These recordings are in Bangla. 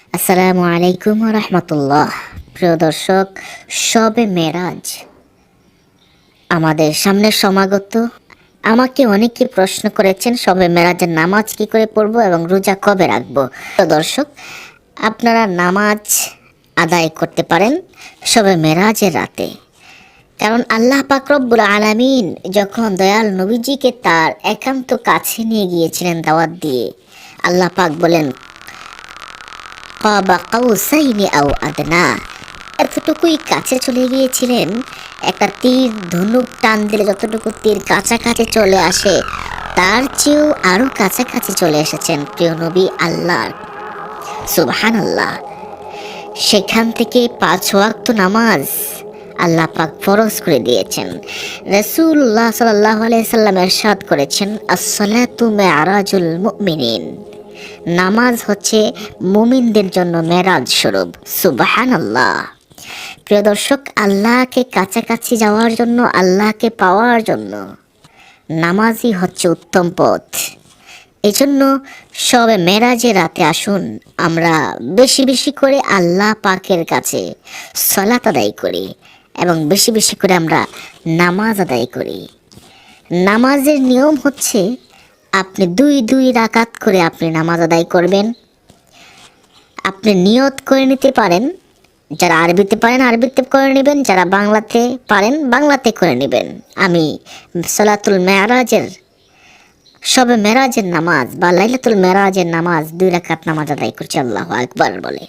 আসসালামু আলাইকুম ওয়া রাহমাতুল্লাহ। প্রিয় দর্শক, শবে মেরাজ আমাদের সামনে সমাগত। আমাকে অনেকে প্রশ্ন করেছেন শবে মেরাজের নামাজ কি করে পড়ব এবং রোজা কবে রাখবো। প্রিয় দর্শক, আপনারা নামাজ আদায় করতে পারেন শবে মেরাজের রাতে, কারণ আল্লাহ পাক রব্বুল আলামিন যখন দয়াল নবীজিকে তার একান্ত কাছে নিয়ে গিয়েছিলেন দাওয়াত দিয়ে, আল্লাহ পাক বলেন কাবা কাউসাইনি আও আদনা, এতটুকুই কাছে চলে গিয়েছিলেন। একটা তীর ধনুক টান দিলে যতটুকু তীর কাছাকাছি চলে আসে, তার চেয়েও আরো কাছাকাছি চলে এসেছেন প্রিয় নবী আল্লাহর। সুবহানাল্লাহ। সেখান থেকে 5 ওয়াক্ত নামাজ আল্লাহ পাক ফরজ করে দিয়েছেন। রাসূলুল্লাহ সাল্লাল্লাহু আলাইহি সাল্লাম ইরশাদ করেছেন, আস-সালাতু মি'রাজুল মুমিনিন, নামাজ হচ্ছে মুমিনদের জন্য মেরাজ স্বরূপ। সুবহানাল্লাহ। প্রিয় দর্শক, আল্লাহকে কাছাকাছি যাওয়ার জন্য, আল্লাহকে পাওয়ার জন্য নামাজই হচ্ছে উত্তম পথ। এজন্য সবে মেরাজের রাতে আসুন আমরা বেশি বেশি করে আল্লাহ পাকের কাছে সালাত আদায় করি এবং বেশি বেশি করে আমরা নামাজ আদায় করি। নামাজের নিয়ম হচ্ছে আপনি 2 রাকাত করে আপনি নামাজ আদায় করবেন। আপনি নিয়ত করে নিতে পারেন, যারা আরবিতে পারেন আরবিতে করে নেবেন, যারা বাংলাতে পারেন বাংলাতে করে নেবেন। আমি সালাতুল মেরাজের, শবে মেরাজের নামাজ বা লাইলাতুল মেরাজের নামাজ 2 রাকাত নামাজ আদায় করছি আল্লাহু আকবার বলে।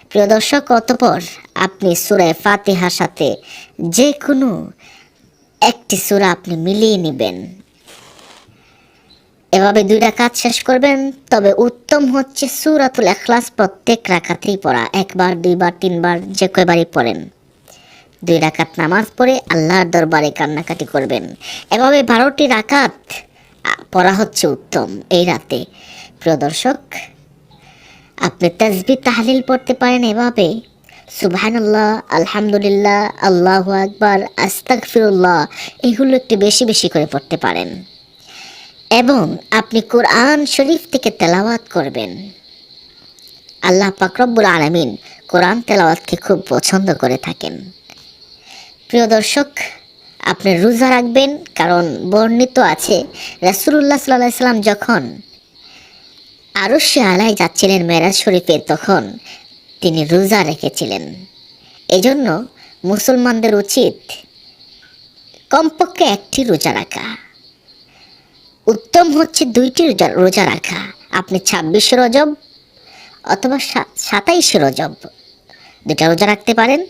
প্রিয় দর্শক, অতঃপর আপনি সূরা ফাতিহার সাথে যে কোনো একটি সূরা আপনি মিলিয়ে নেবেন, এভাবে 2 রাকাত শেষ করবেন। তবে উত্তম হচ্ছে সূরাতুল ইখলাস প্রত্যেক রাকাতেই পড়া, 1 বার 2 বার 3 বার যে কয়বারই পড়েন। 2 রাকাত নামাজ পড়ে আল্লাহর দরবারে কান্নাকাটি করবেন। এভাবে 12টি রাকাত পড়া হচ্ছে উত্তম এই রাতে। প্রিয় দর্শক, আপনি তাসবিহ তাহলিল পড়তে পারেন এভাবে, সুবহানাল্লাহ, আলহামদুলিল্লাহ, আল্লাহু আকবার, আস্তাগফিরুল্লাহ, এগুলো একটু বেশি বেশি করে পড়তে পারেন। এবং আপনি কোরআন শরীফ থেকে তেলাওয়াত করবেন। আল্লাহ পাক রব্বুল আলামিন কোরআন তেলাওয়াতকে খুব পছন্দ করে থাকেন। প্রিয় দর্শক, আপনি রোজা রাখবেন, কারণ বর্ণিত আছে রাসূলুল্লাহ সাল্লাল্লাহু আলাইহি সাল্লাম যখন আরশে আলায় যাচ্ছিলেন মেরাজ শরীফে, তখন তিনি রোজা রেখেছিলেন। এজন্য মুসলমানদের উচিত কমপক্ষে 1টি রোজা রাখা। উত্তম হচ্ছে 2টি রোজা রাখা। আপনি 26 রজব অথবা 27 রজব 2টা রোজা রাখতে পারেন,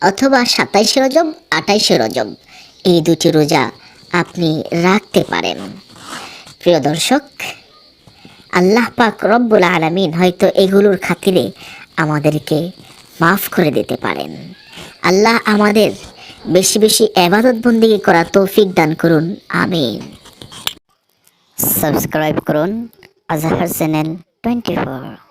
অথবা 27 রজব 28 রজব, এই 2টি রোজা আপনি রাখতে পারেন। প্রিয় দর্শক, আল্লাহ পাক রব্বুল আলামিন হয়তো এগুলোর খাতিরে আমাদেরকে মাফ করে দিতে পারেন। আল্লাহ আমাদের বেশি বেশি ইবাদত বন্দেগী করার তৌফিক দান করুন, আমিন। সাবস্ক্রাইব করুন আজহার চ্যানেল 24।